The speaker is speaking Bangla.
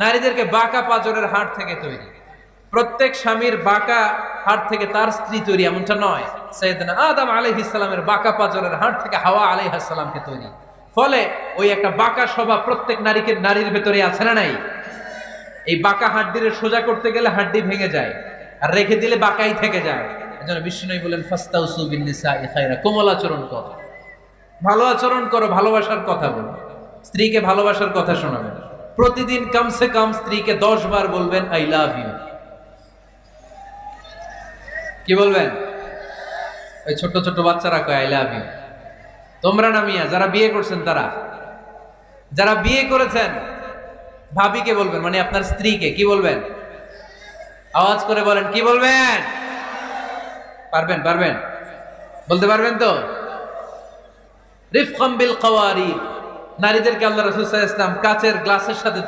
নারীদেরকে বাঁকা পাঁজরের হাড় থেকে তৈরি। প্রত্যেক স্বামীর বাঁকা হাড় থেকে তার স্ত্রী তৈরি এমনটা নয়। সাইয়েদনা আদম আলাইহিস সালামের বাঁকা পাঁজরের হাড় থেকে হাওয়া আলাইহিস সালামকে তৈরি। ফলে ওই একটা বাঁকা স্বভাব প্রত্যেক নারীর ভেতরে আছে না নাই? এই বাঁকা হাড্ডিরে সোজা করতে গেলে হাড্ডি ভেঙে যায়, আর রেখে দিলে বাঁকাই থেকে যায়। এজন্য বিষ্ণু বলেন ফাস্তাউসু বিন নিসাই খায়রা, কোমল আচরণ করো, ভালো আচরণ করো, ভালোবাসার কথা বলো, স্ত্রীকে ভালোবাসার কথা শোনাবেন। প্রতিদিন কমসে কম স্ত্রীকে 10 বার বলবেন আই লাভ ইউ। কি বলবেন? ওই ছোট ছোট বাচ্চারা কয় আই লাভ ইউ। তোমরা না মিয়া, যারা বিয়ে করছেন তারা, যারা বিয়ে করেছেন ভাবিকে বলবেন, মানে আপনার স্ত্রীকে কি বলবেন? আওয়াজ করে বলেন, কি বলবেন? পারবেন? পারবেন? বলতে পারবেন তো? রিফকাম বিল কাওয়ারিদ, নারীদেরকে আল্লাহ রাসূল সাল্লাল্লাহু আলাইহি ওয়াসাল্লাম কাচের গ্লাসের সাথে